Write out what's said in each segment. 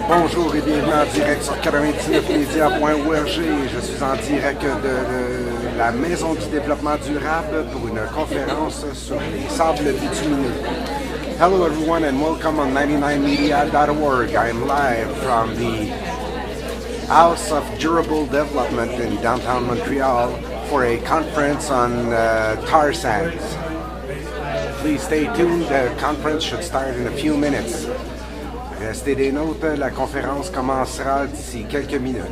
Bonjour et bienvenue en direct sur 99media.org. Je suis en direct de la Maison du développement durable pour une conférence sur les sables bitumineux. Hello everyone and welcome on 99media.org. I am live from the House of Durable Development in downtown Montreal for a conference on tar sands. Please stay tuned. The conference should start in a few minutes. Restez des nôtres, la conférence commencera d'ici quelques minutes.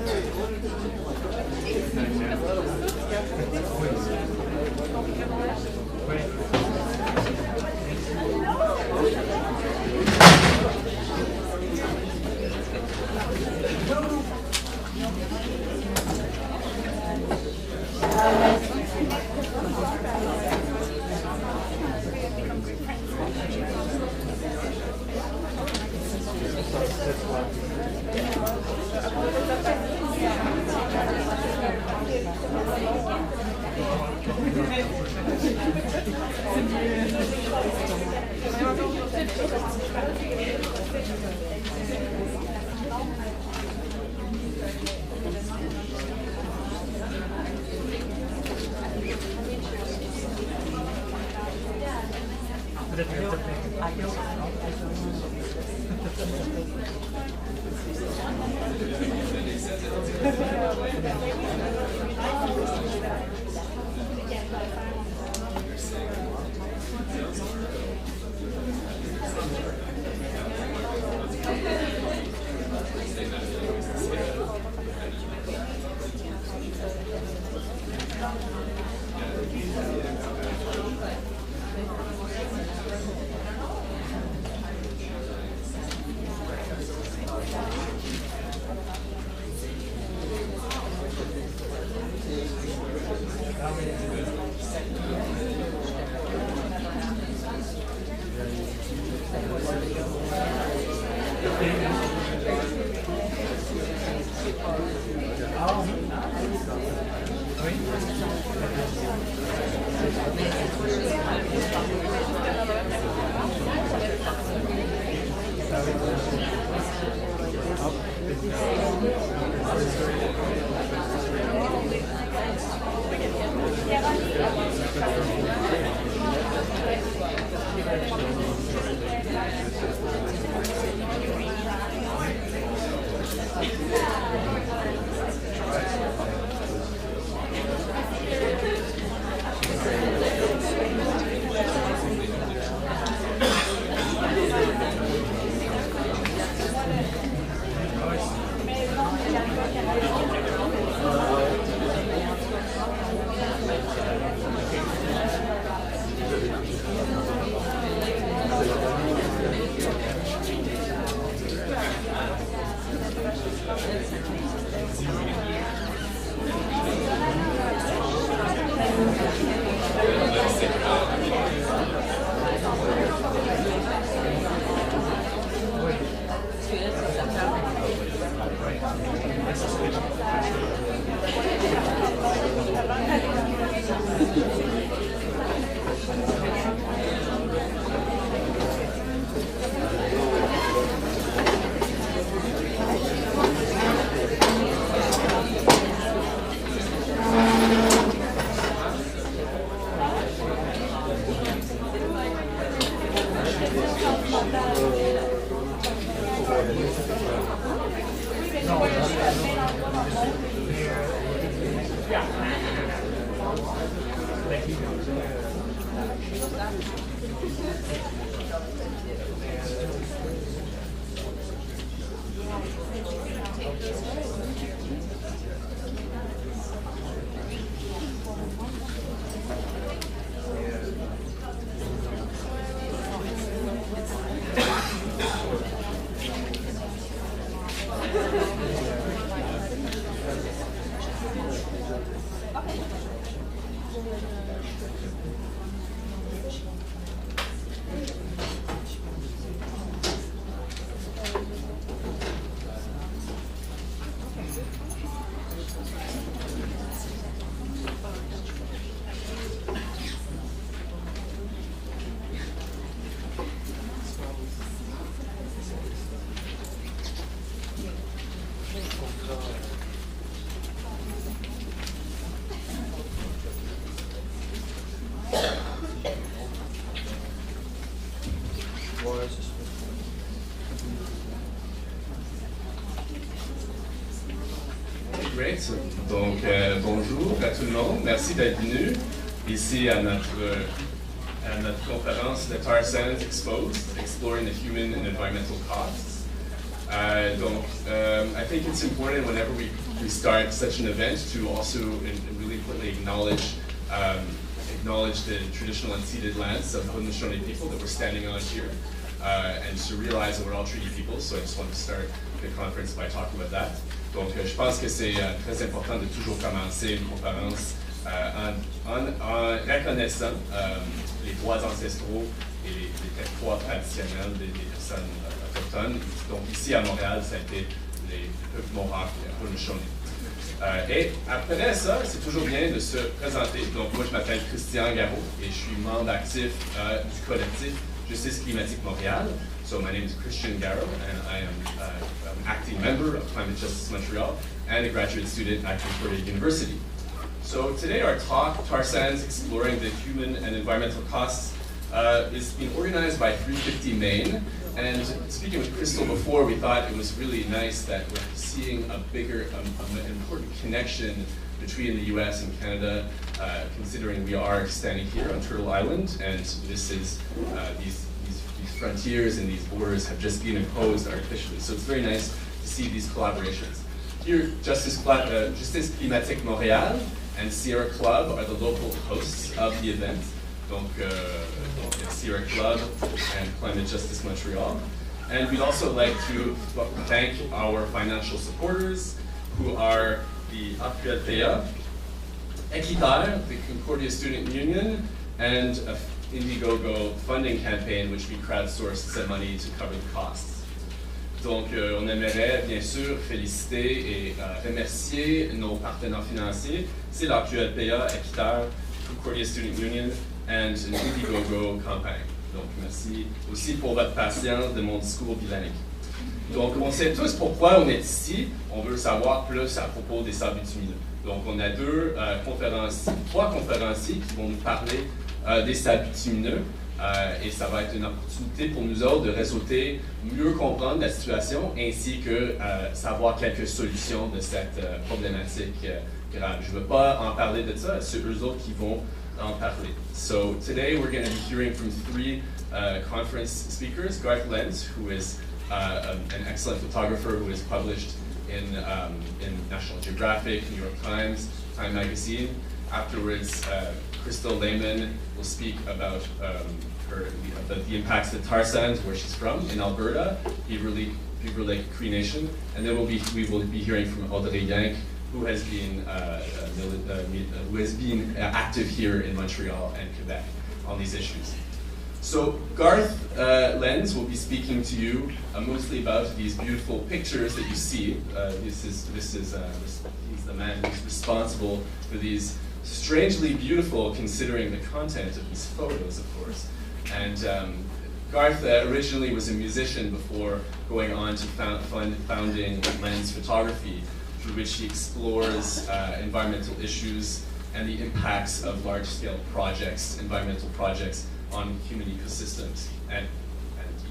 Great. Donc, bonjour à tout le monde. Merci d'être venu ici à notre conférence, The Tar Sands Exposed, Exploring the Human and Environmental Costs. I think it's important whenever we start such an event to also really importantly acknowledge the traditional unceded lands of the Haudenosaunee people that we're standing on here, and to realize that we're all treaty people. So I just want to start the conference by talking about that. Donc, je pense que c'est très important de toujours commencer une conférence en reconnaissant les droits ancestraux et les territoires traditionnels des personnes autochtones. Donc, ici à Montréal, ça a été les peuples Mohawk et Haudenosaunee. Et après ça, c'est toujours bien de se présenter. Donc, moi, je m'appelle Christian Garot et je suis membre actif du collectif Justice Climatique Montréal. So my name is Christian Garot, and I am an acting member of Climate Justice Montreal and a graduate student at Concordia University. So today our talk, Tar Sands Exploring the Human and Environmental Costs, is being organized by 350 Maine. And speaking with Crystal before, we thought it was really nice that we're seeing a bigger, an important connection between the US and Canada, considering we are standing here on Turtle Island, and this is these frontiers and these borders have just been imposed artificially. So it's very nice to see these collaborations. Here, Justice Climatique Montréal and Sierra Club are the local hosts of the event. Donc Sierra Club and Climate Justice Montreal. And we'd also like to thank our financial supporters, who are the APULPA, Equiterre, the Concordia Student Union, and Indiegogo funding campaign, which we crowdsourced some money to cover the costs. Donc, on aimerait bien sûr féliciter et remercier nos partenaires financiers. C'est la APULPA, Equiterre, Concordia Student Union, and an Indiegogo campagne. Donc, merci aussi pour votre patience de mon discours bilingue. Donc, on sait tous pourquoi on est ici. On veut savoir plus à propos des sables bitumineux. Donc, on a trois conférenciers qui vont nous parler des sables bitumineux. Et ça va être une opportunité pour nous autres de réseauter, mieux comprendre la situation, ainsi que savoir quelques solutions de cette problématique grave. Je ne veux pas en parler de ça, c'est eux autres qui vont en parler. So today we're going to be hearing from three conference speakers. Garth Lenz, who is an excellent photographer who is published in National Geographic, New York Times, Time Magazine. Afterwards, Crystal Lehman will speak about the impacts of tar sands, where she's from, in Alberta, Beaver Lake Cree Nation. And then we will be hearing from Audrey Yank, who has been active here in Montreal and Quebec on these issues. So Garth Lenz will be speaking to you mostly about these beautiful pictures that you see. He's the man who's responsible for these strangely beautiful, considering the content of these photos, of course. And Garth originally was a musician before going on to founding Lens Photography, through which he explores environmental issues and the impacts of large-scale projects, environmental projects, on human ecosystems and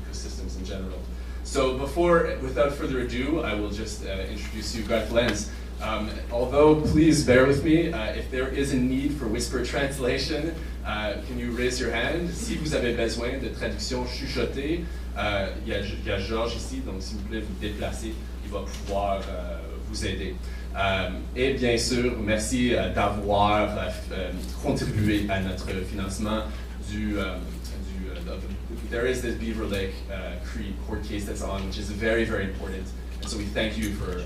ecosystems in general. So without further ado, I will just introduce you, Garth Lenz. Although, please bear with me, if there is a need for whisper translation, can you raise your hand? Si vous avez besoin de traduction chuchotée, il y a Georges ici, donc s'il vous plaît, vous déplacez, il va pouvoir vous aider. Et bien sûr, merci d'avoir contribué à notre financement there is this Beaver Lake Cree court case that's on, which is very, very important. And so we thank you for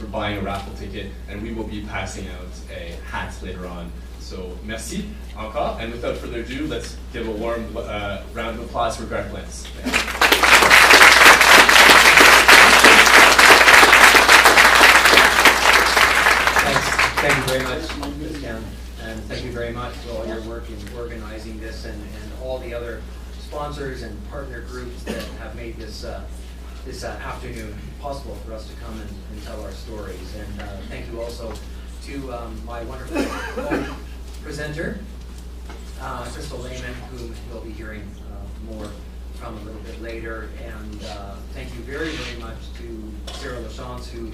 buying a raffle ticket, and we will be passing out a hat later on. So merci encore, and without further ado, let's give a warm round of applause for Garth Lenz. Thank you very much, Christian, and thank you very much for all your work in organizing this and all the other sponsors and partner groups that have made this afternoon possible for us to come and tell our stories. And thank you also to my wonderful presenter, Crystal Lehman, whom you'll be hearing more from a little bit later. And thank you very, very much to Sarah Lachance, who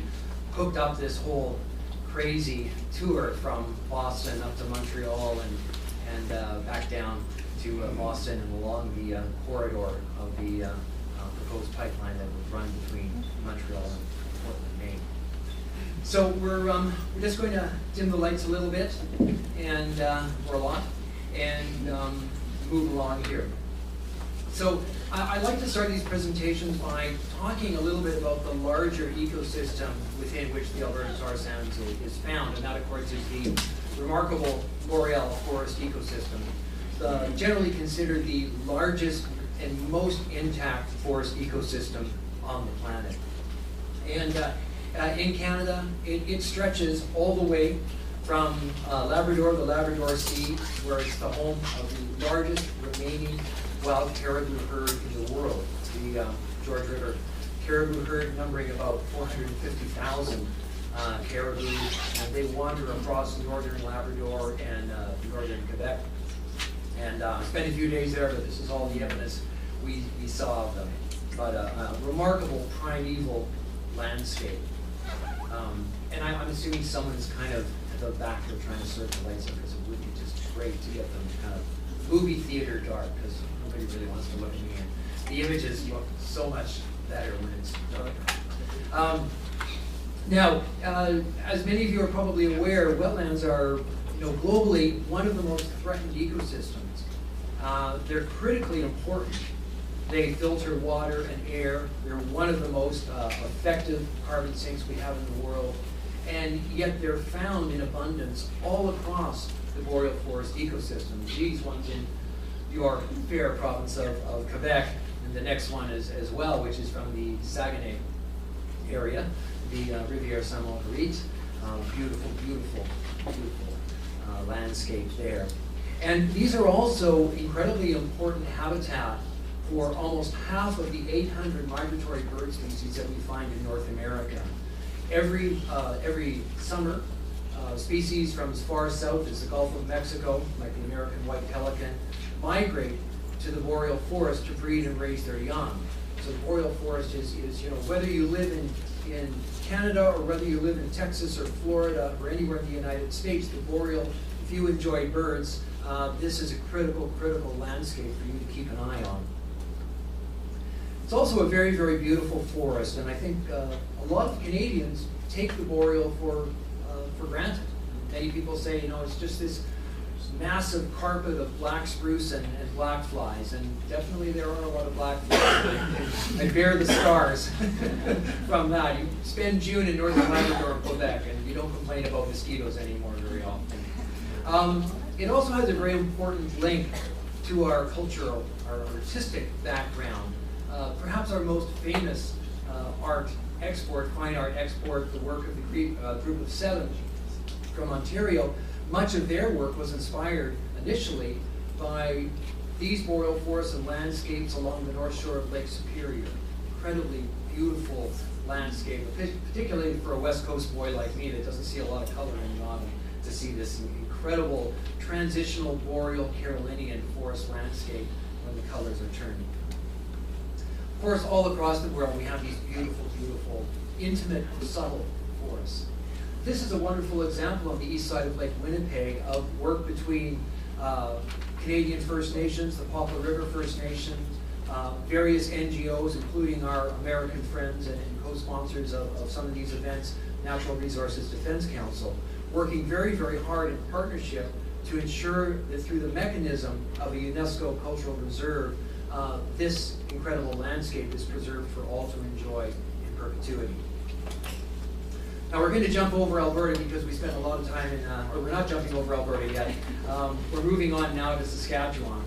hooked up this whole crazy tour from Boston up to Montreal and back down to Boston and along the corridor of the proposed pipeline that would run between Montreal and Portland, Maine. So we're just going to dim the lights a little bit, and or a lot, and move along here. So I'd like to start these presentations by talking a little bit about the larger ecosystem within which the Alberta Tar Sands is found, and that of course is the remarkable Boreal forest ecosystem, generally considered the largest and most intact forest ecosystem on the planet. And in Canada, it stretches all the way from Labrador, the Labrador Sea, where it's the home of the largest remaining wild caribou herd in the world, the George River caribou herd, numbering about 450,000 caribou, and they wander across northern Labrador and northern Quebec. And spent a few days there, but this is all the evidence we saw of them. But a remarkable primeval landscape. And I'm assuming someone's kind of at the back there trying to serve the lights up, because it would be just great to get them kind of movie theater dark, because nobody really wants to look at me. And the images look so much better when it's dark. Now, as many of you are probably aware, wetlands are, globally one of the most threatened ecosystems. They're critically important. They filter water and air. They're one of the most effective carbon sinks we have in the world. And yet they're found in abundance all across the boreal forest ecosystem. These ones in your fair province of Quebec, and the next one is as well, which is from the Saguenay area, the Rivière Sainte-Marguerite. Beautiful, beautiful, beautiful landscape there. And these are also incredibly important habitat for almost half of the 800 migratory bird species that we find in North America. Every summer, species from as far south as the Gulf of Mexico, like the American white pelican, migrate to the boreal forest to breed and raise their young. So the boreal forest is whether you live in Canada or whether you live in Texas or Florida or anywhere in the United States, the boreal, if you enjoy birds, this is a critical landscape for you to keep an eye on. It's also a very, very beautiful forest, and I think a lot of Canadians take the boreal for granted. Many people say, it's just this massive carpet of black spruce and black flies, and definitely there are a lot of black flies. I bear the scars from that. You spend June in northern Labrador and Quebec, and you don't complain about mosquitoes anymore very often. It also has a very important link to our cultural, our artistic background. Perhaps our most famous fine art export, the work of the Group of Seven from Ontario. Much of their work was inspired initially by these boreal forests and landscapes along the north shore of Lake Superior. Incredibly beautiful landscape, particularly for a West Coast boy like me that doesn't see a lot of color in the autumn, to see this incredible transitional boreal Carolinian forest landscape when the colors are turning. Of course, all across the world we have these beautiful, beautiful, intimate, subtle forests. This is a wonderful example on the east side of Lake Winnipeg of work between Canadian First Nations, the Poplar River First Nation, various NGOs, including our American friends and co-sponsors of some of these events, Natural Resources Defense Council, working very, very hard in partnership to ensure that through the mechanism of a UNESCO Cultural Reserve, this incredible landscape is preserved for all to enjoy in perpetuity. Now we're going to jump over Alberta because we spent a lot of time in, or we're not jumping over Alberta yet. We're moving on now to Saskatchewan.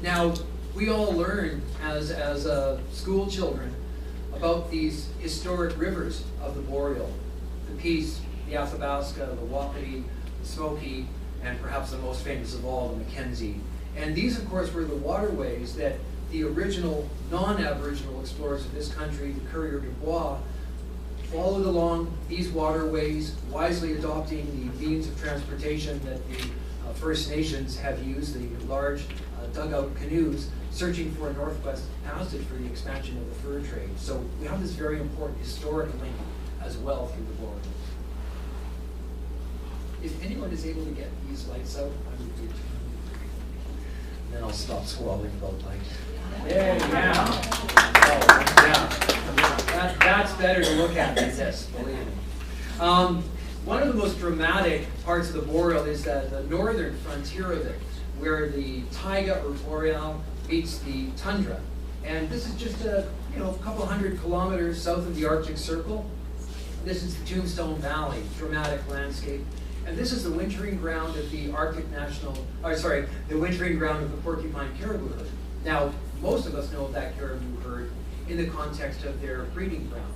Now, we all learn as school children about these historic rivers of the Boreal, the Peace, the Athabasca, the Wapiti, the Smoky, and perhaps the most famous of all, the Mackenzie. And these, of course, were the waterways that the original non-Aboriginal explorers of this country, the Coureurs de Bois, followed along these waterways, wisely adopting the means of transportation that the First Nations have used, the large dugout canoes, searching for a northwest passage for the expansion of the fur trade. So we have this very important historic link as well through the boreal. If anyone is able to get these lights out, I would be. Then I'll stop squabbling about light. There, yeah. Oh, yeah. That's better to look at than this, believe me. One of the most dramatic parts of the boreal is the northern frontier of it, where the taiga or boreal meets the tundra. And this is just a couple hundred kilometers south of the Arctic Circle. This is the Tombstone Valley, dramatic landscape. And this is the wintering ground of the the wintering ground of the porcupine caribou herd. Now, most of us know of that caribou herd in the context of their breeding ground,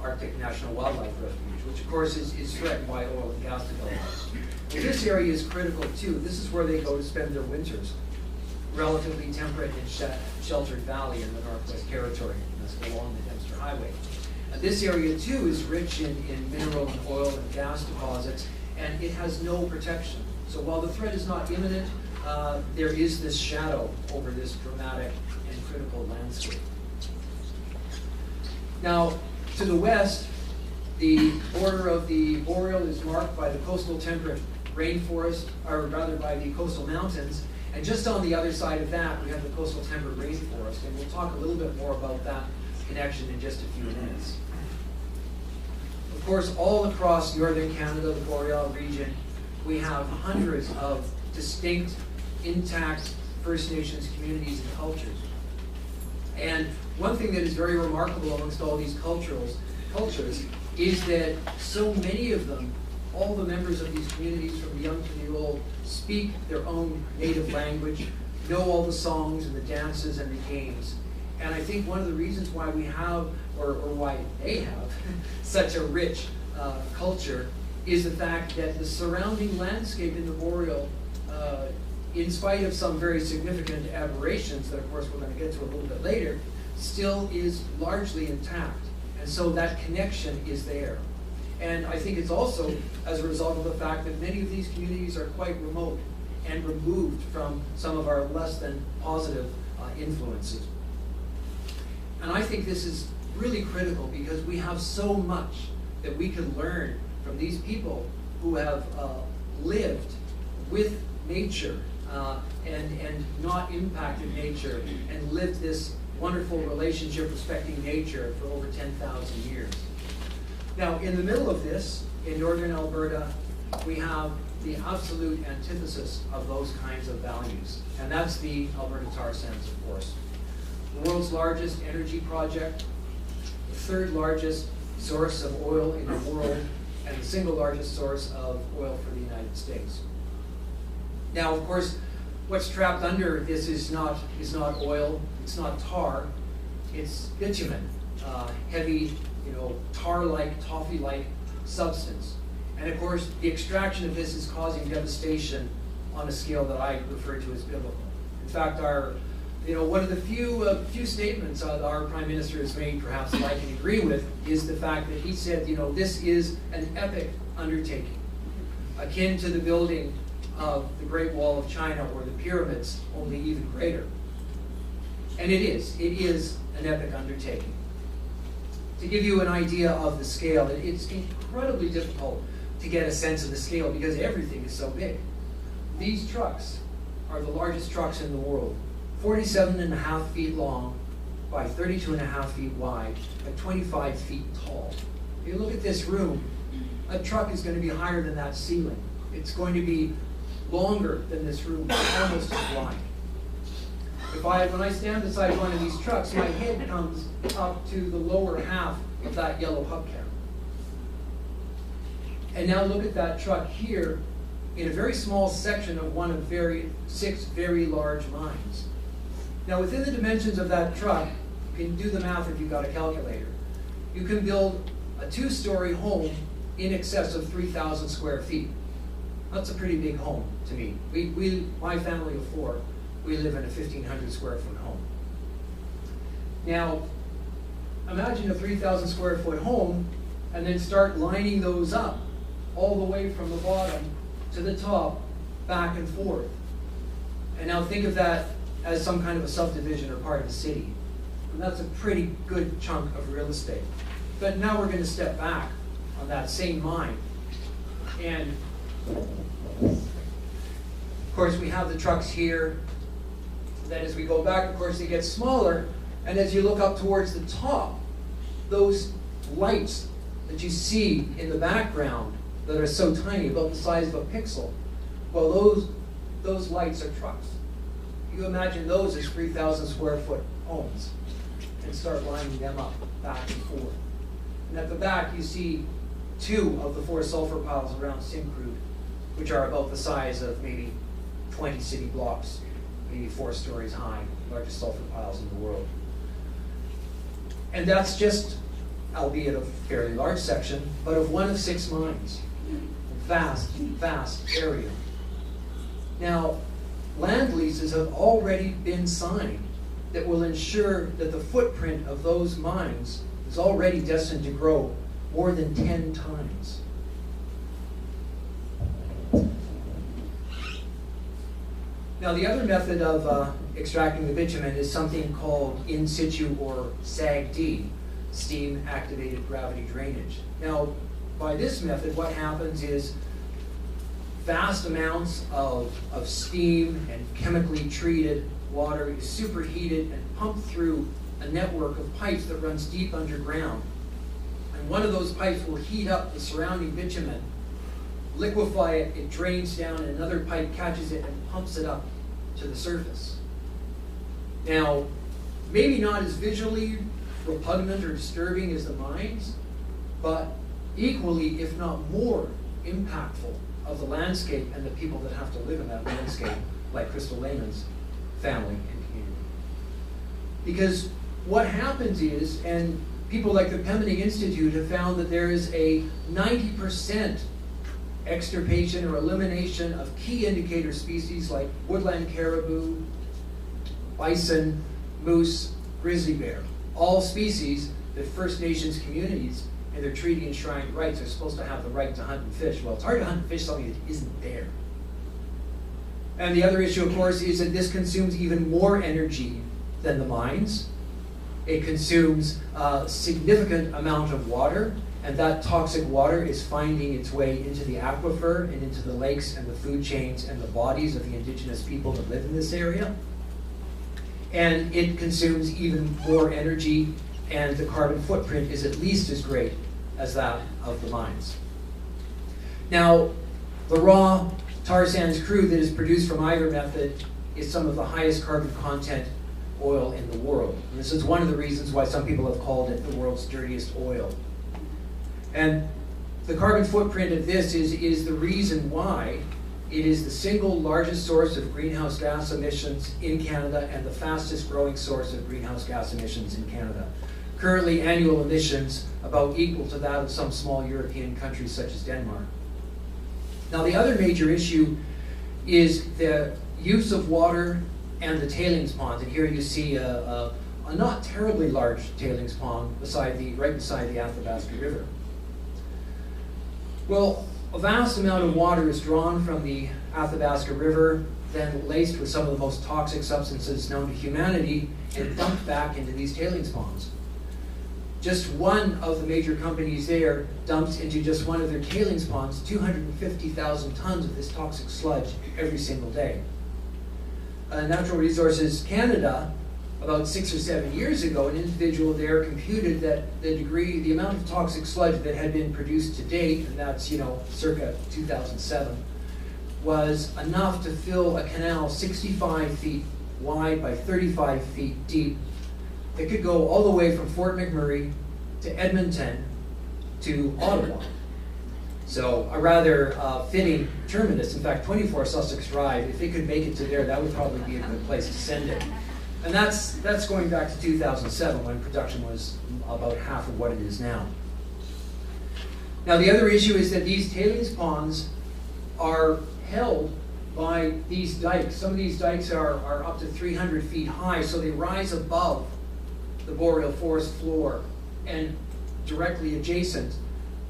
Arctic National Wildlife Refuge, which of course is threatened by oil and gas development. Well, this area is critical too. This is where they go to spend their winters. Relatively temperate and sheltered valley in the Northwest Territory, and that's along the Dempster Highway. This area too is rich in mineral and oil and gas deposits, and it has no protection. So while the threat is not imminent, there is this shadow over this dramatic and critical landscape. Now, to the west, the border of the boreal is marked by the coastal temperate rainforest, or rather by the coastal mountains. And just on the other side of that, we have the coastal temperate rainforest, and we'll talk a little bit more about that connection in just a few minutes. Of course, all across northern Canada, the boreal region, we have hundreds of distinct, intact First Nations communities and cultures. And one thing that is very remarkable amongst all these cultures is that so many of them, all the members of these communities, from the young to the old, speak their own native language, know all the songs and the dances and the games. And I think one of the reasons why we have, or why they have, such a rich culture is the fact that the surrounding landscape in the boreal, in spite of some very significant aberrations that of course we're going to get to a little bit later, still is largely intact. And so that connection is there. And I think it's also as a result of the fact that many of these communities are quite remote and removed from some of our less than positive influences. And I think this is really critical because we have so much that we can learn from these people who have lived with nature and not impacted nature and lived this wonderful relationship respecting nature for over 10,000 years. Now, in the middle of this, in northern Alberta, we have the absolute antithesis of those kinds of values, and that's the Alberta tar sands, of course. The world's largest energy project, the third largest source of oil in the world, and the single largest source of oil for the United States. Now, of course, what's trapped under this is not oil, it's not tar, it's bitumen, heavy, tar-like, toffee-like substance. And of course, the extraction of this is causing devastation on a scale that I refer to as biblical. In fact, one of the few statements our Prime Minister has made, perhaps that I can agree with, is the fact that he said, this is an epic undertaking, akin to the building of the Great Wall of China or the pyramids, only even greater. And it is an epic undertaking. To give you an idea of the scale, it's incredibly difficult to get a sense of the scale because everything is so big. These trucks are the largest trucks in the world, 47.5 feet long by 32.5 feet wide by 25 feet tall. If you look at this room, a truck is going to be higher than that ceiling. It's going to be longer than this room, almost as wide. When I stand beside one of these trucks, my head comes up to the lower half of that yellow hubcap. And now look at that truck here in a very small section of one of 6 very large mines. Now within the dimensions of that truck, you can do the math if you've got a calculator. You can build a 2-story home in excess of 3,000 square feet. That's a pretty big home to me. My family of 4, we live in a 1,500 square foot home. Now, imagine a 3,000 square foot home and then start lining those up all the way from the bottom to the top, back and forth. And now think of that as some kind of a subdivision or part of the city. And that's a pretty good chunk of real estate. But now we're going to step back on that same mine. And of course, we have the trucks here. Then as we go back, of course, they get smaller. And as you look up towards the top, those lights that you see in the background that are so tiny, about the size of a pixel, well, those lights are trucks. You imagine those as 3,000 square foot homes and start lining them up back and forth. And at the back, you see 2 of the 4 sulfur piles around Syncrude, which are about the size of maybe 20 city blocks, maybe 4 stories high, largest sulfur piles in the world. And that's just, albeit a fairly large section, but of one of 6 mines. Vast, vast area. Now, land leases have already been signed that will ensure that the footprint of those mines is already destined to grow more than 10 times. Now, the other method of extracting the bitumen is something called in situ, or SAGD, steam activated gravity drainage. Now, by this method, what happens is vast amounts of steam and chemically treated water is superheated and pumped through a network of pipes that runs deep underground. And one of those pipes will heat up the surrounding bitumen, liquefy it, it drains down, and another pipe catches it and pumps it up to the surface. Now, maybe not as visually repugnant or disturbing as the mines, but equally, if not more, impactful of the landscape and the people that have to live in that landscape, like Crystal Lehman's family and community. Because what happens is, and people like the Pemmican Institute have found that there is a 90% extirpation or elimination of key indicator species like woodland caribou, bison, moose, grizzly bear, all species that First Nations communities in their treaty enshrined rights are supposed to have the right to hunt and fish. Well, it's hard to hunt and fish something that isn't there. And the other issue, of course, is that this consumes even more energy than the mines. It consumes a significant amount of water, and that toxic water is finding its way into the aquifer and into the lakes and the food chains and the bodies of the indigenous people that live in this area. And it consumes even more energy, and the carbon footprint is at least as great as that of the mines. Now, the raw tar sands crude that is produced from either method is some of the highest carbon content oil in the world. And this is one of the reasons why some people have called it the world's dirtiest oil. And the carbon footprint of this is the reason why it is the single largest source of greenhouse gas emissions in Canada and the fastest growing source of greenhouse gas emissions in Canada. Currently, annual emissions about equal to that of some small European countries such as Denmark. Now, the other major issue is the use of water and the tailings ponds. And here you see a not terribly large tailings pond right beside the Athabasca River. Well, a vast amount of water is drawn from the Athabasca River, then laced with some of the most toxic substances known to humanity, and dumped back into these tailings ponds. Just one of the major companies there dumps into just one of their tailings ponds 250,000 tons of this toxic sludge every single day. Natural Resources Canada, about 6 or 7 years ago, an individual there computed that the amount of toxic sludge that had been produced to date, and that's, circa 2007, was enough to fill a canal 65 feet wide by 35 feet deep. It could go all the way from Fort McMurray to Edmonton to Ottawa. So a rather fitting terminus. In fact, 24 Sussex Drive, if it could make it to there, that would probably be a good place to send it. And that's going back to 2007, when production was about half of what it is now. Now, the other issue is that these tailings ponds are held by these dikes. Some of these dikes are up to 300 feet high, so they rise above the boreal forest floor and directly adjacent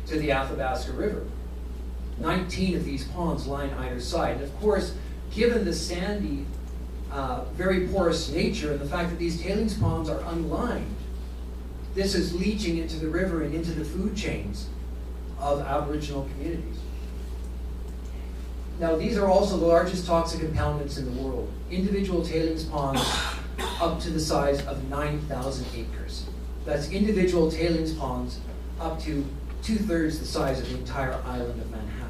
to the Athabasca River. 19 of these ponds line either side. And of course, given the sandy, very porous nature and the fact that these tailings ponds are unlined, this is leaching into the river and into the food chains of Aboriginal communities. Now, these are also the largest toxic impoundments in the world. Individual tailings ponds up to the size of 9,000 acres. That's individual tailings ponds up to 2/3 the size of the entire island of Manhattan.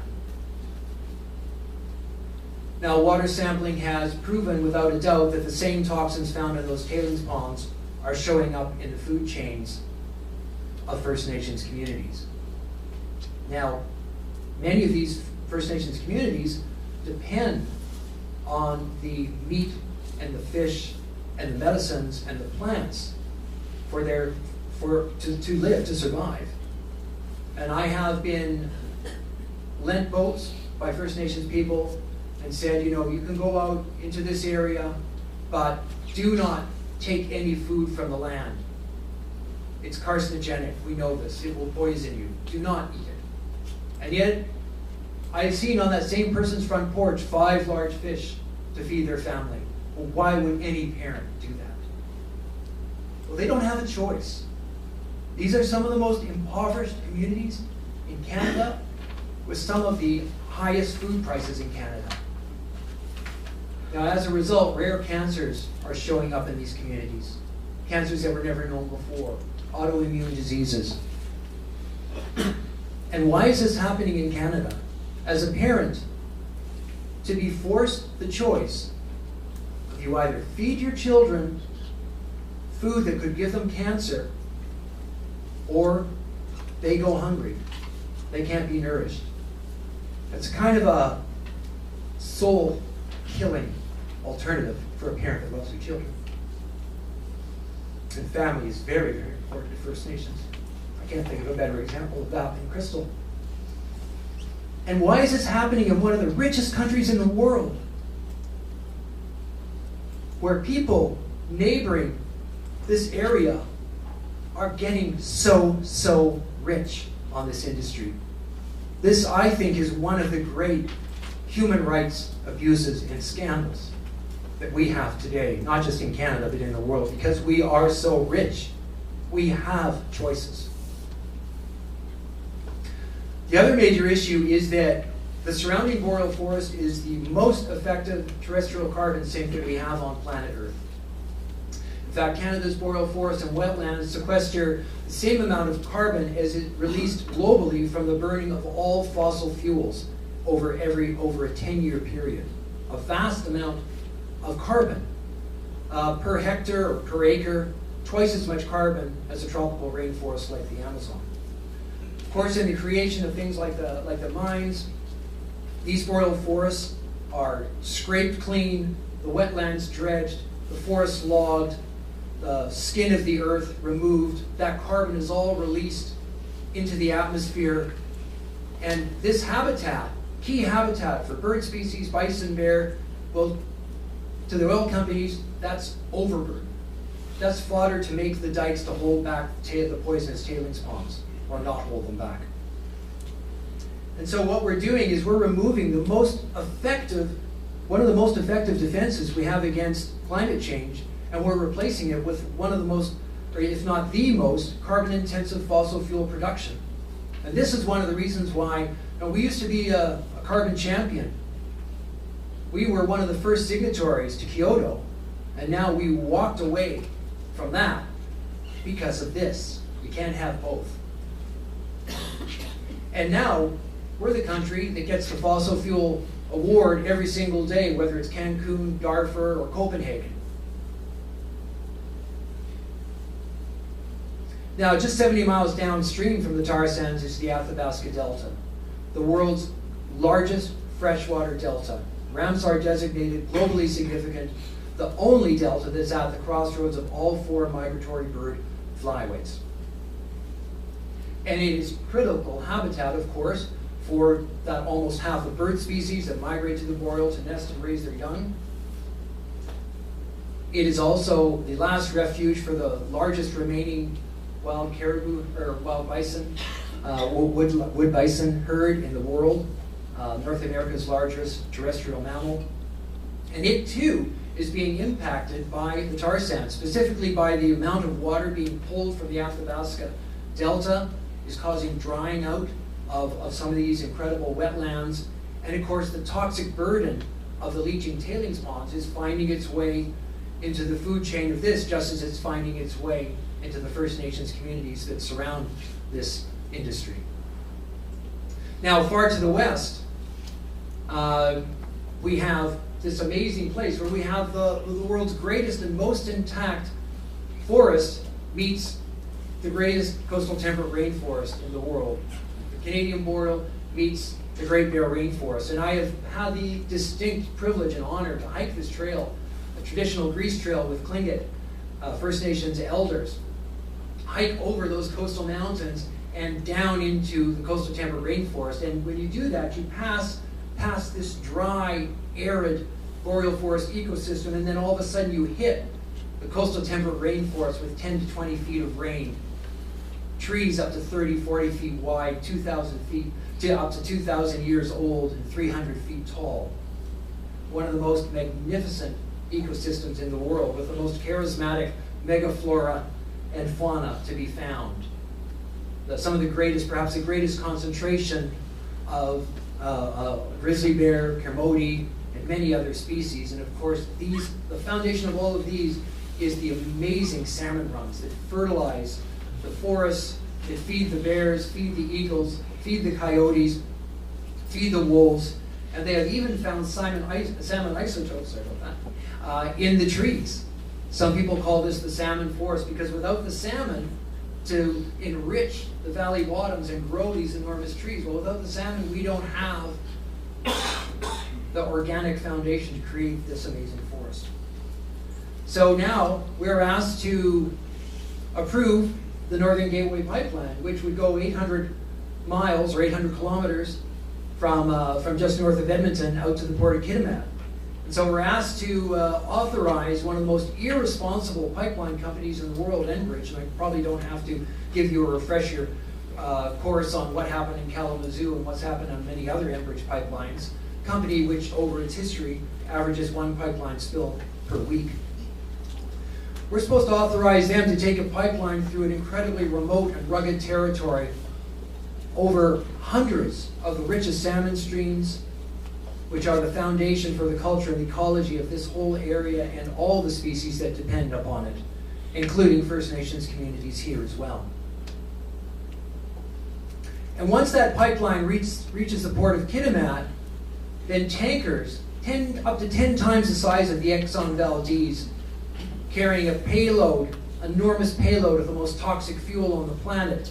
Now, water sampling has proven without a doubt that the same toxins found in those tailings ponds are showing up in the food chains of First Nations communities. Now, many of these First Nations communities depend on the meat and the fish and the medicines and the plants to live, to survive. And I have been lent boats by First Nations people and said, you know, you can go out into this area, but do not take any food from the land. It's carcinogenic, we know this, it will poison you. Do not eat it. And yet, I've seen on that same person's front porch 5 large fish to feed their family. Well, why would any parent do that? Well, they don't have a choice. These are some of the most impoverished communities in Canada with some of the highest food prices in Canada. Now, as a result, rare cancers are showing up in these communities. Cancers that were never known before, autoimmune diseases. And why is this happening in Canada? As a parent, to be forced the choice of you either feed your children food that could give them cancer, or they go hungry. They can't be nourished. It's kind of a soul-killing alternative for a parent that loves their children. And family is very, very important to First Nations. I can't think of a better example of that than Crystal. And why is this happening in one of the richest countries in the world, where people neighboring this area are getting so rich on this industry? This, I think, is one of the great human rights abuses and scandals that we have today, not just in Canada, but in the world, because we are so rich. We have choices. The other major issue is that the surrounding boreal forest is the most effective terrestrial carbon sink that we have on planet Earth. In fact, Canada's boreal forests and wetlands sequester the same amount of carbon as it released globally from the burning of all fossil fuels over a 10-year period. A vast amount of carbon per hectare or per acre, twice as much carbon as a tropical rainforest like the Amazon. Of course, in the creation of things like the mines, these boreal forests are scraped clean, the wetlands dredged, the forests logged, the skin of the earth removed. That carbon is all released into the atmosphere. And this habitat, key habitat for bird species, bison, bear, well, to the oil companies, that's overburden. That's fodder to make the dikes to hold back the poisonous tailings ponds, or not hold them back. And so what we're doing is we're removing the most effective, one of the most effective defenses we have against climate change, and we're replacing it with one of the most, or if not the most, carbon-intensive fossil fuel production. And this is one of the reasons why, we used to be a carbon champion. We were one of the first signatories to Kyoto, and now we walked away from that because of this. You can't have both. And now, we're the country that gets the fossil fuel award every single day, whether it's Cancun, Darfur, or Copenhagen. Now, just 70 miles downstream from the tar sands is the Athabasca Delta, the world's largest freshwater delta. Ramsar designated, globally significant, the only delta that's at the crossroads of all 4 migratory bird flyways. And it is critical habitat, of course, for that almost half of bird species that migrate to the boreal to nest and raise their young. It is also the last refuge for the largest remaining wild caribou, or wild bison, wood bison herd in the world, North America's largest terrestrial mammal. And it too is being impacted by the tar sands, specifically by the amount of water being pulled from the Athabasca Delta is causing drying out of some of these incredible wetlands. And of course, the toxic burden of the leaching tailings ponds is finding its way into the food chain of this, just as it's finding its way into the First Nations communities that surround this industry. Now, far to the west, we have this amazing place where we have the world's greatest and most intact forest meets the greatest coastal temperate rainforest in the world. The Canadian boreal meets the Great Bear Rainforest. And I have had the distinct privilege and honor to hike this trail, a traditional grease trail with Tlingit First Nations elders, hike over those coastal mountains and down into the coastal temperate rainforest. And when you do that, you pass this dry, arid boreal forest ecosystem, and then all of a sudden you hit the coastal temperate rainforest with 10 to 20 feet of rain. Trees up to 30, 40 feet wide, 2,000 feet, up to 2,000 years old, and 300 feet tall. One of the most magnificent ecosystems in the world, with the most charismatic megaflora and fauna to be found. Some of the greatest, perhaps the greatest concentration of grizzly bear, kermode, and many other species. And of course, the foundation of all of these is the amazing salmon runs that fertilize the forests, that feed the bears, feed the eagles, feed the coyotes, feed the wolves, and they have even found salmon isotopes, sorry about that, in the trees. Some people call this the salmon forest, because without the salmon to enrich the valley bottoms and grow these enormous trees, well, without the salmon, we don't have the organic foundation to create this amazing forest. So now we're asked to approve the Northern Gateway Pipeline, which would go 800 miles or 800 kilometers from just north of Edmonton out to the port of Kitimat. And so we're asked to authorize one of the most irresponsible pipeline companies in the world, Enbridge, and I probably don't have to give you a refresher course on what happened in Kalamazoo and what's happened on many other Enbridge pipelines, company which over its history averages one pipeline spill per week. We're supposed to authorize them to take a pipeline through an incredibly remote and rugged territory over hundreds of the richest salmon streams, which are the foundation for the culture and ecology of this whole area and all the species that depend upon it, including First Nations communities here as well. And once that pipeline reaches the port of Kitimat, then tankers, up to 10 times the size of the Exxon Valdez, carrying a payload, enormous payload of the most toxic fuel on the planet,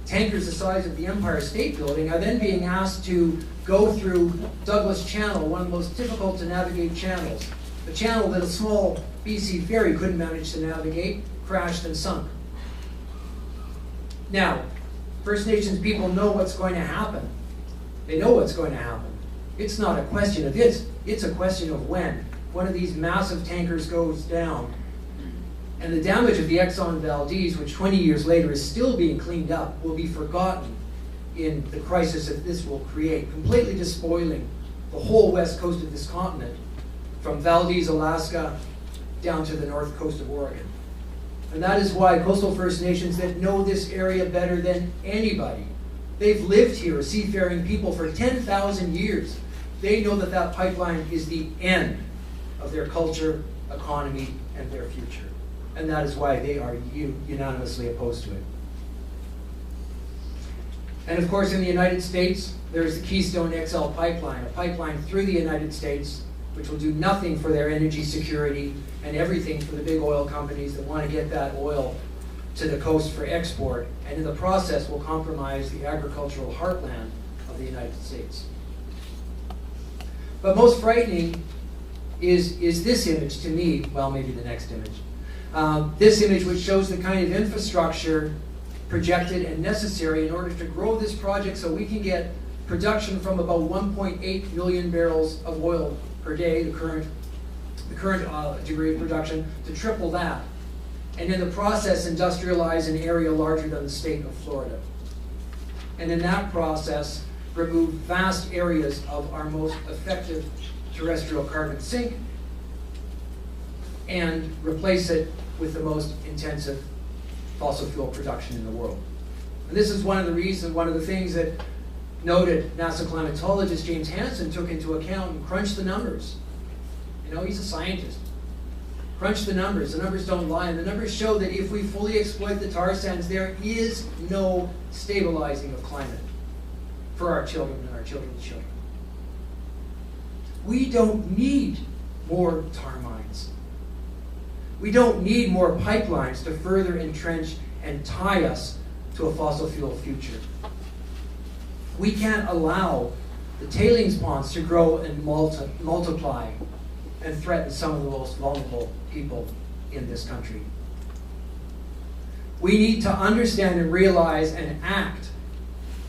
tankers the size of the Empire State Building, are then being asked to go through Douglas Channel, one of the most difficult to navigate channels. A channel that a small BC ferry couldn't manage to navigate, crashed and sunk. Now, First Nations people know what's going to happen. They know what's going to happen. It's not a question of if, it's a question of when. One of these massive tankers goes down, and the damage of the Exxon Valdez, which 20 years later is still being cleaned up, will be forgotten in the crisis that this will create, completely despoiling the whole west coast of this continent, from Valdez, Alaska, down to the north coast of Oregon. And that is why coastal First Nations that know this area better than anybody, they've lived here, a seafaring people, for 10,000 years. They know that that pipeline is the end of their culture, economy, and their future. And that is why they are unanimously opposed to it. And of course, in the United States, there's the Keystone XL pipeline, a pipeline through the United States, which will do nothing for their energy security and everything for the big oil companies that want to get that oil to the coast for export, and in the process will compromise the agricultural heartland of the United States. But most frightening is this image to me, well, maybe the next image. This image, which shows the kind of infrastructure projected and necessary in order to grow this project so we can get production from about 1.8 million barrels of oil per day, the current degree of production, to triple that. And in the process, industrialize an area larger than the state of Florida. And in that process, remove vast areas of our most effective terrestrial carbon sink and replace it with the most intensive fossil fuel production in the world. And this is one of the things that noted NASA climatologist James Hansen took into account and crunched the numbers. You know, he's a scientist. Crunch the numbers don't lie, and the numbers show that if we fully exploit the tar sands, there is no stabilizing of climate for our children and our children's children. We don't need more tar mines. We don't need more pipelines to further entrench and tie us to a fossil fuel future. We can't allow the tailings ponds to grow and multiply and threaten some of the most vulnerable people in this country. We need to understand and realize and act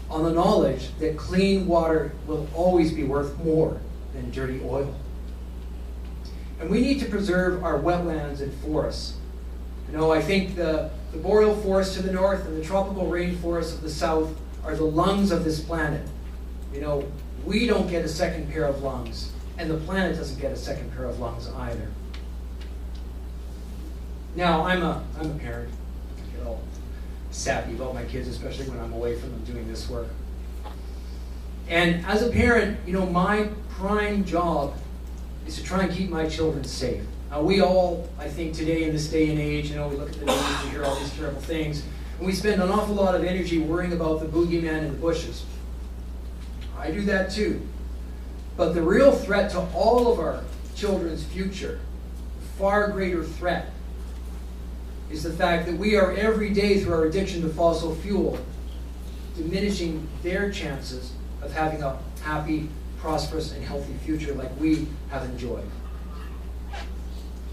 on the knowledge that clean water will always be worth more than dirty oil. And we need to preserve our wetlands and forests. You know, I think the boreal forest to the north and the tropical rainforests of the south are the lungs of this planet. You know, we don't get a second pair of lungs, and the planet doesn't get a second pair of lungs either. Now, I'm a parent. I get all sappy about my kids, especially when I'm away from them doing this work. And as a parent, you know, my prime job is to try and keep my children safe. Now, we all, I think today in this day and age, you know, we look at the news, we hear all these terrible things, and we spend an awful lot of energy worrying about the boogeyman in the bushes. I do that too. But the real threat to all of our children's future, far greater threat, is the fact that we are every day through our addiction to fossil fuel diminishing their chances of having a happy, prosperous, and healthy future like we have enjoyed.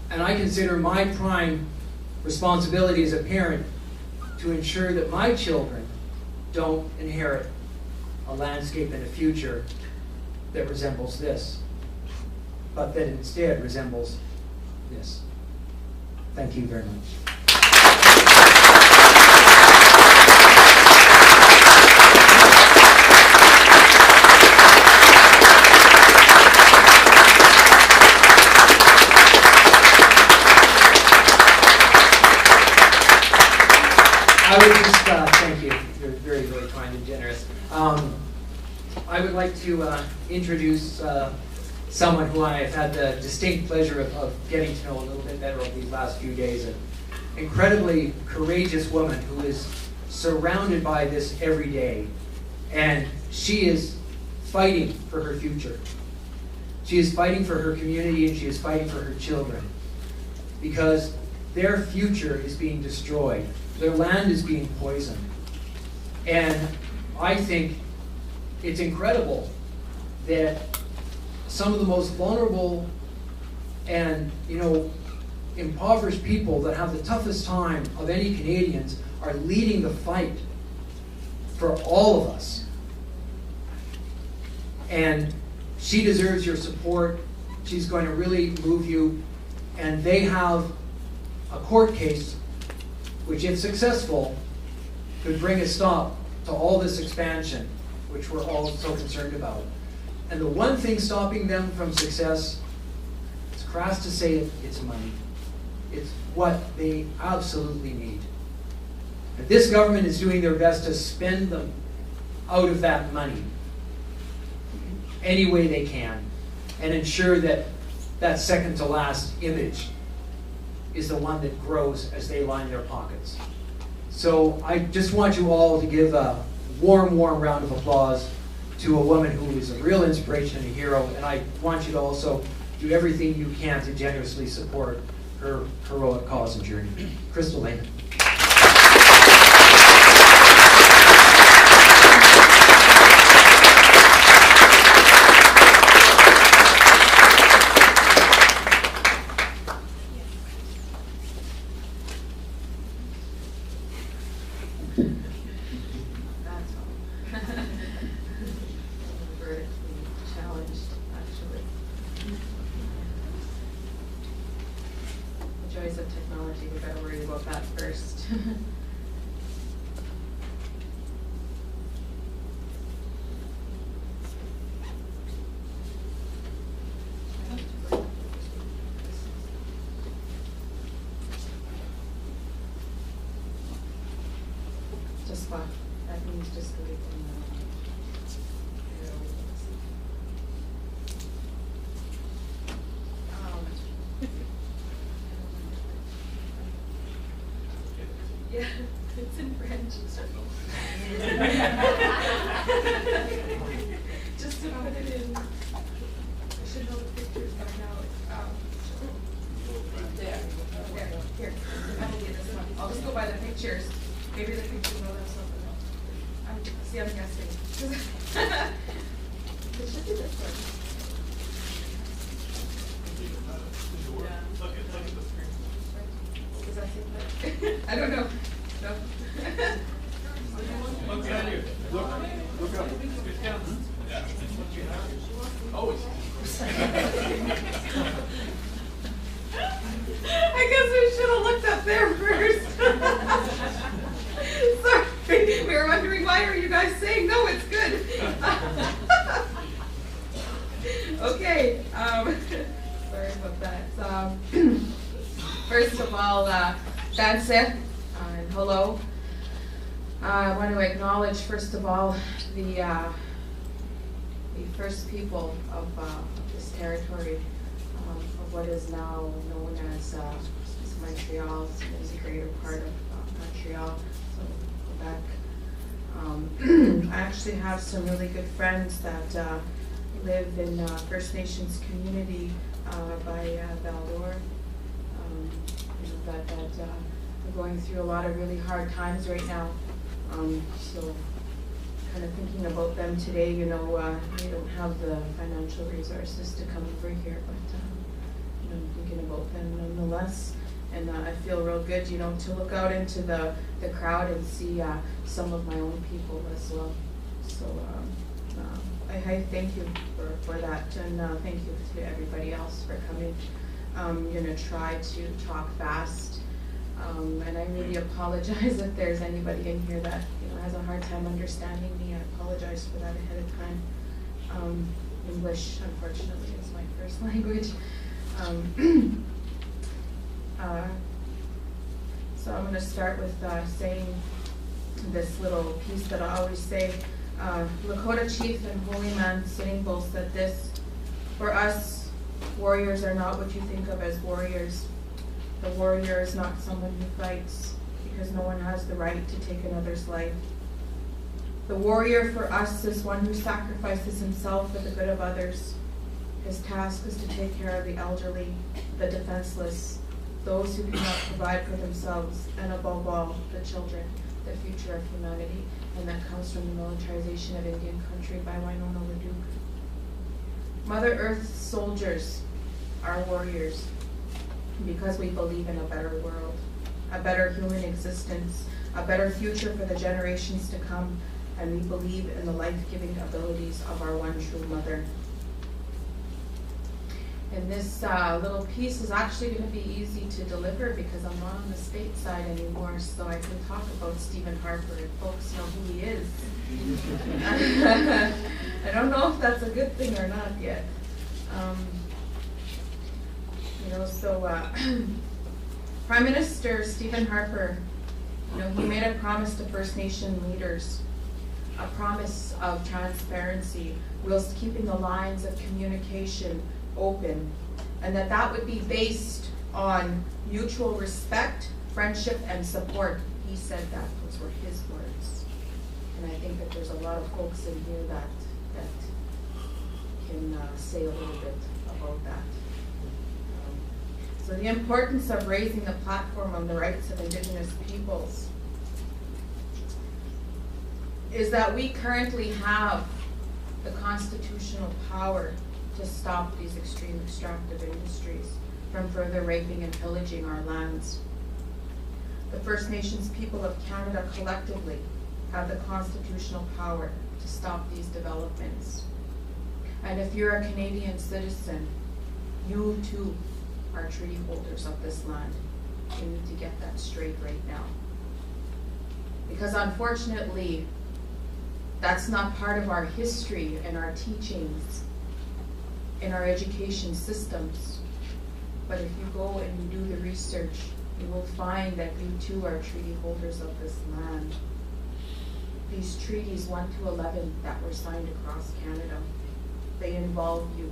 And I consider my prime responsibility as a parent to ensure that my children don't inherit a landscape and a future that resembles this, but that instead resembles this. Thank you very much. I would just, thank you. You're very, very kind and generous. I would like to introduce someone who I have had the distinct pleasure of getting to know a little bit better over these last few days. An incredibly courageous woman who is surrounded by this every day. And she is fighting for her future. She is fighting for her community, and she is fighting for her children. Because their future is being destroyed. Their land is being poisoned. And I think it's incredible that some of the most vulnerable and, you know, impoverished people that have the toughest time of any Canadians are leading the fight for all of us. And she deserves your support. She's going to really move you. And they have a court case which, if successful, could bring a stop to all this expansion, which we're all so concerned about. And the one thing stopping them from success, it's crass to say it, it's money. It's what they absolutely need. And this government is doing their best to spend them out of that money any way they can and ensure that that second to last image is the one that grows as they line their pockets. So I just want you all to give a warm, warm round of applause to a woman who is a real inspiration and a hero, and I want you to also do everything you can to generously support her heroic cause and journey. Crystal Lehman. Of technology, we gotta worry about that first. spot. That means just the yeah, it's in French. Just to put it in. I should know the pictures by now. There. Here. I will get this one. I'll just go by the pictures. Maybe the pictures will have something else. I'm guessing. It should be this one. Does that seem good? I don't know. No. Look at you. Look up. Yeah. Oh, I guess we should have looked up there first. Sorry, we were wondering why are you guys saying no, it's good. Okay, sorry about that. First of all, that's it, and hello. I want to acknowledge, first of all, the first people of this territory, of what is now known as Montreal. So it was a greater part of Montreal, so Quebec. I actually have some really good friends that live in First Nations community by Val-d'Or. That are going through a lot of really hard times right now. So kind of thinking about them today, they don't have the financial resources to come over here, but I'm thinking about them nonetheless. And I feel real good, to look out into the crowd and see some of my own people as well. So I thank you for that, and thank you to everybody else for coming. I'm going to try to talk fast, and I really apologize if there's anybody in here that has a hard time understanding me. I apologize for that ahead of time. English, unfortunately, is my first language. So I'm going to start with saying this little piece that I always say. Lakota chief and holy man Sitting Bull said this: "For us, warriors are not what you think of as warriors. The warrior is not someone who fights because no one has the right to take another's life. The warrior for us is one who sacrifices himself for the good of others. His task is to take care of the elderly, the defenseless, those who cannot provide for themselves, and above all, the children, the future of humanity." And that comes from the militarization of Indian country by Winona LaDuke. Mother Earth's soldiers are warriors because we believe in a better world, a better human existence, a better future for the generations to come, and we believe in the life-giving abilities of our one true mother. And this little piece is actually going to be easy to deliver because I'm not on the state side anymore, so I can talk about Stephen Harper and folks know who he is. I don't know if that's a good thing or not yet. Prime Minister Stephen Harper, he made a promise to First Nation leaders, a promise of transparency whilst keeping the lines of communication open, and that would be based on mutual respect, friendship, and support. He said that, those were his words. And I think that there's a lot of folks in here that can say a little bit about that. So the importance of raising the platform on the rights of Indigenous peoples is that we currently have the constitutional power to stop these extreme extractive industries from further raping and pillaging our lands. The First Nations people of Canada collectively have the constitutional power to stop these developments. And if you're a Canadian citizen, you too are treaty holders of this land. You need to get that straight right now. Because unfortunately, that's not part of our history and our teachings in our education systems. But if you go and you do the research, you will find that you too are treaty holders of this land. these treaties 1 to 11 that were signed across Canada. They involve you.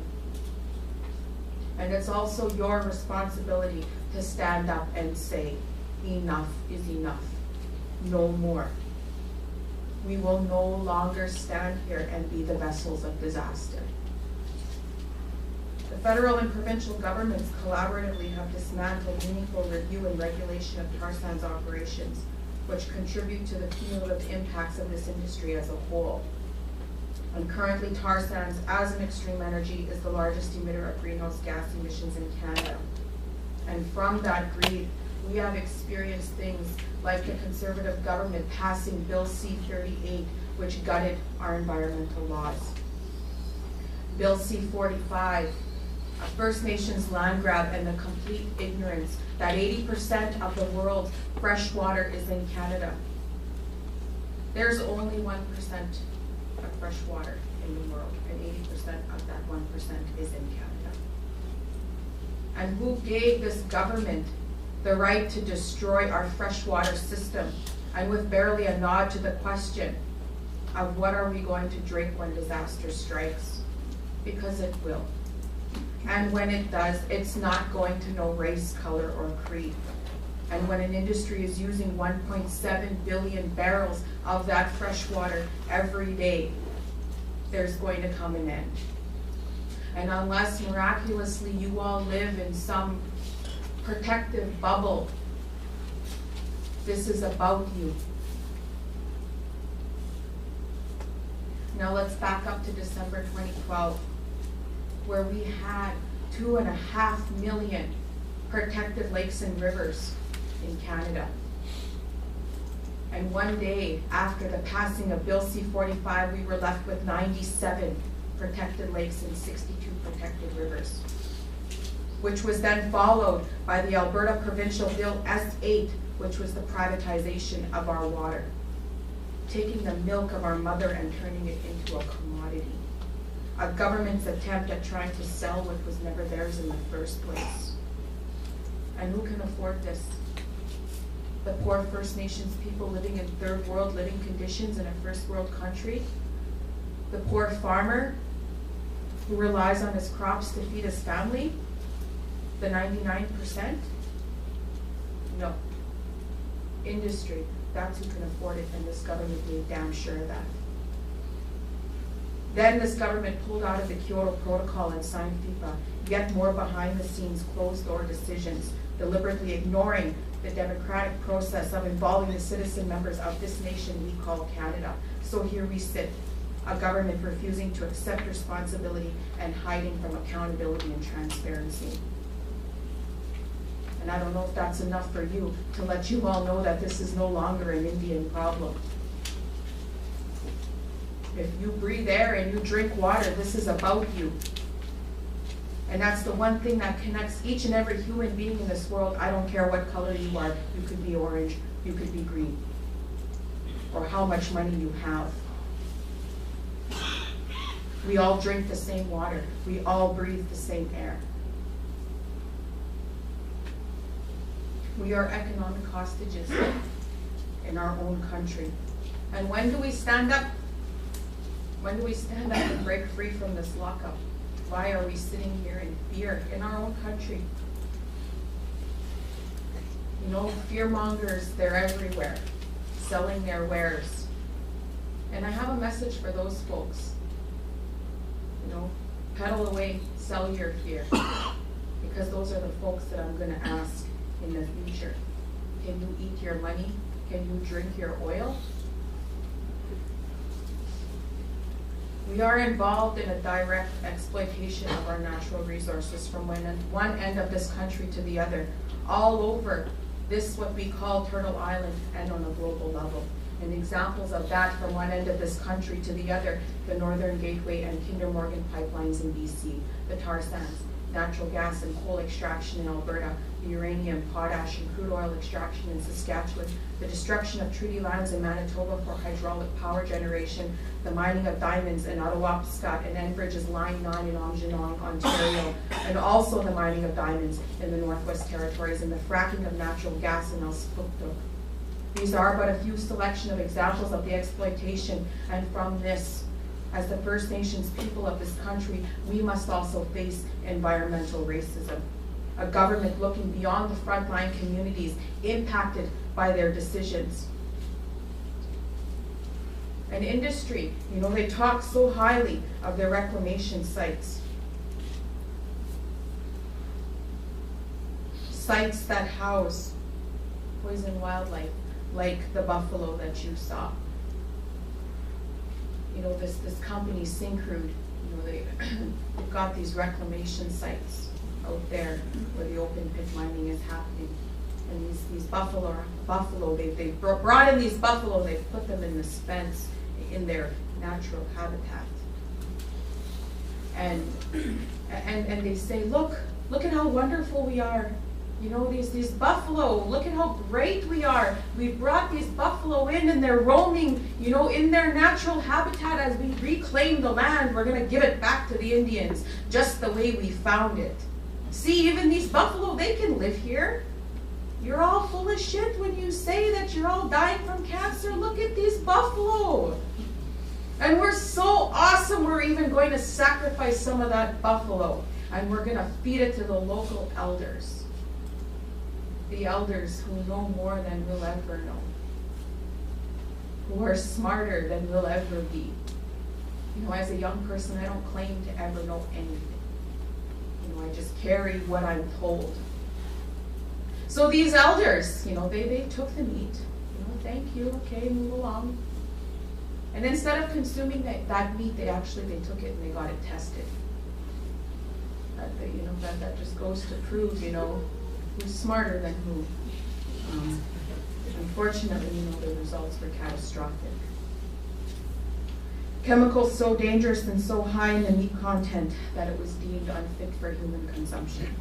And it's also your responsibility to stand up and say, enough is enough. No more. We will no longer stand here and be the vessels of disaster. The federal and provincial governments collaboratively have dismantled meaningful review and regulation of tar sands operations, which contribute to the cumulative impacts of this industry as a whole. And currently, tar sands, as an extreme energy, is the largest emitter of greenhouse gas emissions in Canada. And from that greed, we have experienced things like the Conservative government passing Bill C-38, which gutted our environmental laws. Bill C-45, a First Nations land grab, and the complete ignorance that 80% of the world's fresh water is in Canada. There's only 1% of fresh water in the world, and 80% of that 1% is in Canada. And who gave this government the right to destroy our freshwater system, and with barely a nod to the question of what are we going to drink when disaster strikes? Because it will. And when it does, it's not going to know race, color, or creed. And when an industry is using 1.7 billion barrels of that fresh water every day, there's going to come an end. And unless miraculously you all live in some protective bubble, this is about you. Now let's back up to December 2012, where we had 2.5 million protected lakes and rivers in Canada. And one day after the passing of Bill C-45, we were left with 97 protected lakes and 62 protected rivers, which was then followed by the Alberta Provincial Bill S-8, which was the privatization of our water, taking the milk of our mother and turning it into a commodity. A government's attempt at trying to sell what was never theirs in the first place. And who can afford this? The poor First Nations people living in third world living conditions in a first world country? The poor farmer who relies on his crops to feed his family? The 99%? No. Industry, that's who can afford it, and this government made damn sure of that. Then this government pulled out of the Kyoto Protocol and signed FIPA, yet more behind-the-scenes closed-door decisions, deliberately ignoring the democratic process of involving the citizen members of this nation we call Canada. So here we sit, a government refusing to accept responsibility and hiding from accountability and transparency. And I don't know if that's enough for you to let you all know that this is no longer an Indian problem. If you breathe air and you drink water, this is about you. And that's the one thing that connects each and every human being in this world. I don't care what color you are. You could be orange, you could be green, or how much money you have. We all drink the same water. We all breathe the same air. We are economic hostages in our own country. And when do we stand up? When do we stand up and break free from this lockup? Why are we sitting here in fear in our own country? You know, fear-mongers, they're everywhere, selling their wares. And I have a message for those folks. You know, pedal away, sell your fear. Because those are the folks that I'm going to ask in the future. Can you eat your money? Can you drink your oil? We are involved in a direct exploitation of our natural resources from one end of this country to the other, all over this, what we call Turtle Island, and on a global level. And examples of that from one end of this country to the other, the Northern Gateway and Kinder Morgan pipelines in BC, the tar sands, natural gas and coal extraction in Alberta, the uranium, potash, and crude oil extraction in Saskatchewan, the destruction of treaty lands in Manitoba for hydraulic power generation, the mining of diamonds in Ottawapiskat and Enbridge's Line 9 in Aamjiwnaang, Ontario, and also the mining of diamonds in the Northwest Territories and the fracking of natural gas in Elsipogtog. These are but a few selection of examples of the exploitation, and from this, as the First Nations people of this country, we must also face environmental racism. A government looking beyond the frontline communities impacted by their decisions. An industry, they talk so highly of their reclamation sites. Sites that house poison wildlife, like the buffalo that you saw. This company, Syncrude, they've got these reclamation sites out there where the open pit mining is happening. And these buffalo, they've brought in these buffalo, they've put them in this fence in their natural habitat. And they say, look at how wonderful we are. These buffalo, look at how great we are. We've brought these buffalo in and they're roaming, in their natural habitat. As we reclaim the land, we're gonna give it back to the Indians just the way we found it. See, even these buffalo, they can live here. You're all full of shit when you say that you're all dying from cancer. Look at these buffalo. And we're so awesome, we're even going to sacrifice some of that buffalo. And we're gonna feed it to the local elders. The elders who know more than we'll ever know. Who are smarter than we'll ever be. As a young person, I don't claim to ever know anything. I just carry what I'm told. So these elders, they took the meat. Thank you, okay, move along. And instead of consuming that meat, they took it and they got it tested. That just goes to prove, who's smarter than who. Unfortunately, the results were catastrophic. Chemicals so dangerous and so high in the meat content that it was deemed unfit for human consumption.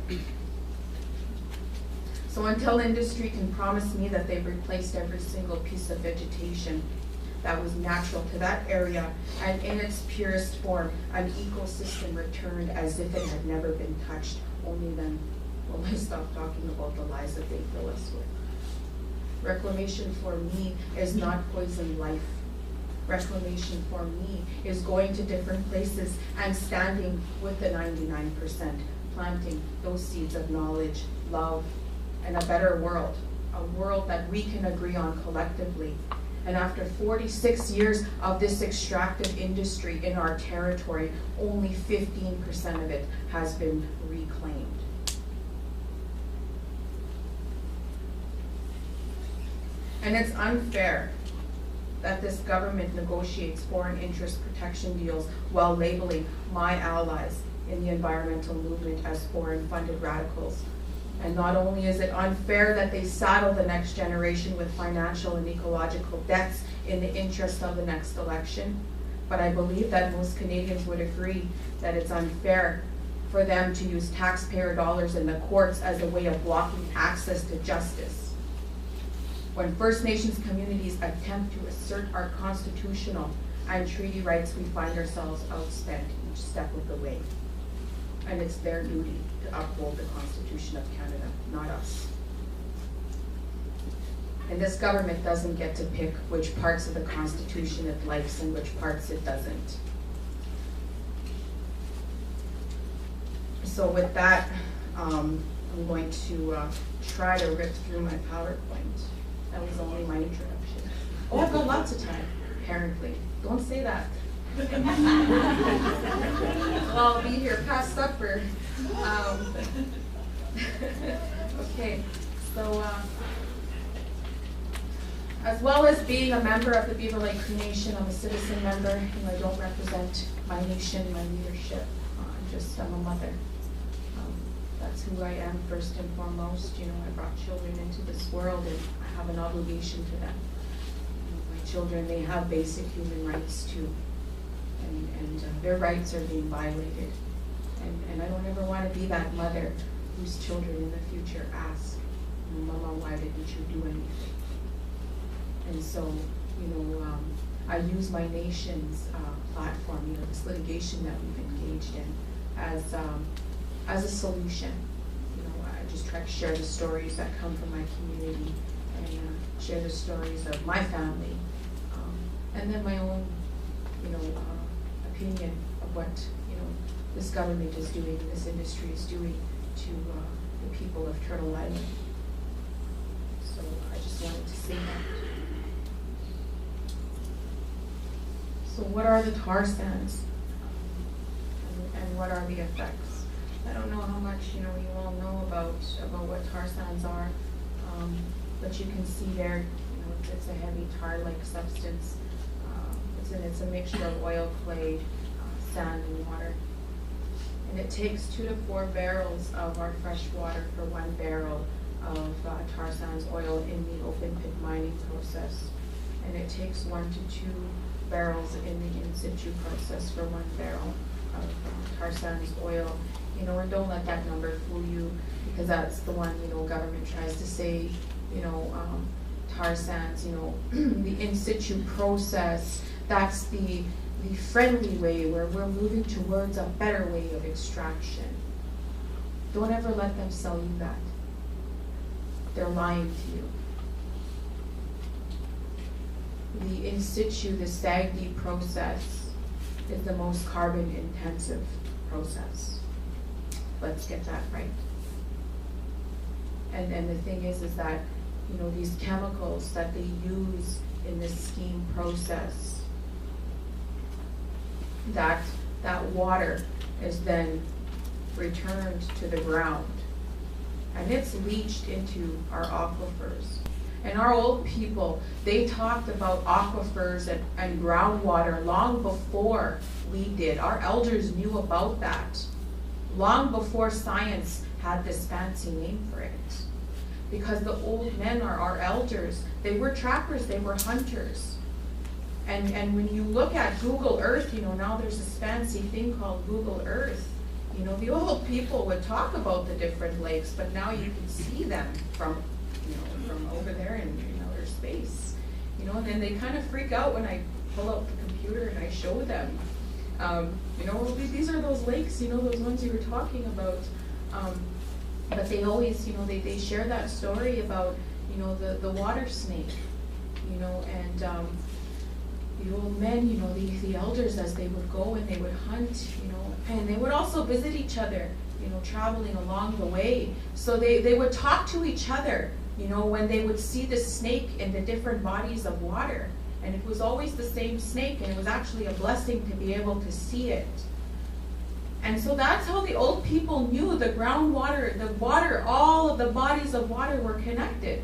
So until industry can promise me that they've replaced every single piece of vegetation that was natural to that area, and in its purest form, an ecosystem returned as if it had never been touched, only then will I stop talking about the lies that they fill us with. Reclamation for me is not poison life. Reclamation for me is going to different places and standing with the 99%, planting those seeds of knowledge, love, and a better world, a world that we can agree on collectively. And after 46 years of this extractive industry in our territory, only 15% of it has been reclaimed. And it's unfair that this government negotiates foreign interest protection deals while labeling my allies in the environmental movement as foreign-funded radicals. And not only is it unfair that they saddle the next generation with financial and ecological debts in the interest of the next election, but I believe that most Canadians would agree that it's unfair for them to use taxpayer dollars in the courts as a way of blocking access to justice. When First Nations communities attempt to assert our constitutional and treaty rights, we find ourselves outspent each step of the way. And it's their duty to uphold the Constitution of Canada, not us. And this government doesn't get to pick which parts of the Constitution it likes and which parts it doesn't. So with that, I'm going to try to rip through my PowerPoint. That was only my introduction. Oh, I've got lots of time, apparently. Don't say that. Well, I'll be here past supper. Okay, so as well as being a member of the Beaver Lake Cree Nation, I'm a citizen member. I don't represent my nation, my leadership. I'm a mother. That's who I am first and foremost. I brought children into this world and I have an obligation to them. My children, they have basic human rights too. And their rights are being violated. And I don't ever want to be that mother whose children in the future ask, Mama, why didn't you do anything? And so, I use my nation's platform, this litigation that we've engaged in, as a solution. I just try to share the stories that come from my community and share the stories of my family, and then my own, opinion of what, this government is doing, this industry is doing to the people of Turtle Island. So I just wanted to say that. So what are the tar sands? And what are the effects? I don't know how much, you all know about what tar sands are, but you can see there, it's a heavy tar-like substance. It's a mixture of oil, clay, sand, and water. And it takes 2 to 4 barrels of our fresh water for 1 barrel of tar sands oil in the open pit mining process. And it takes 1 to 2 barrels in the in situ process for 1 barrel of tar sands oil. And don't let that number fool you, because that's the one, government tries to say, tar sands, the in situ process, that's the friendly way where we're moving towards a better way of extraction. Don't ever let them sell you that. They're lying to you. The in situ, the SAGD process is the most carbon intensive process. Let's get that right. And the thing is that, these chemicals that they use in this steam process, that water is then returned to the ground, and it's leached into our aquifers. And our old people, they talked about aquifers and groundwater long before we did. Our elders knew about that long before science had this fancy name for it. Because the old men are our elders. They were trappers, they were hunters. And when you look at Google Earth, now there's this fancy thing called Google Earth. The old people would talk about the different lakes, but now you can see them from over there in outer space. And then they kind of freak out when I pull out the computer and I show them. These are those lakes, those ones you were talking about. But they always, they share that story about, the water snake, and the old men, the elders, as they would go and they would hunt, and they would also visit each other, traveling along the way. So they would talk to each other, when they would see the snake in the different bodies of water. And it was always the same snake, and it was actually a blessing to be able to see it. And so that's how the old people knew the groundwater, the water, all of the bodies of water were connected,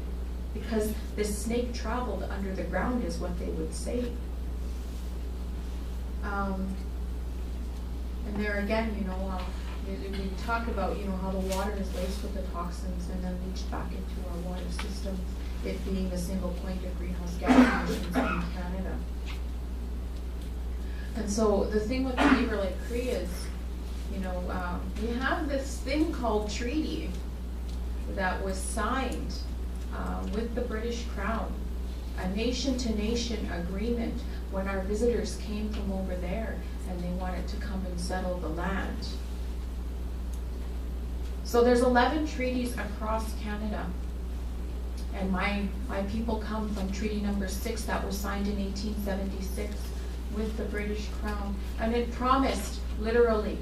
because the snake traveled under the ground, is what they would say. And there again, we talk about, how the water is laced with the toxins and then leached back into our water system, it being the single point of greenhouse gas emissions in Canada. And so the thing with the Beaver Lake Cree is, we have this thing called treaty that was signed with the British Crown, a nation-to-nation agreement when our visitors came from over there and they wanted to come and settle the land. So there's 11 treaties across Canada. And my people come from Treaty Number 6 that was signed in 1876 with the British Crown. And it promised, literally,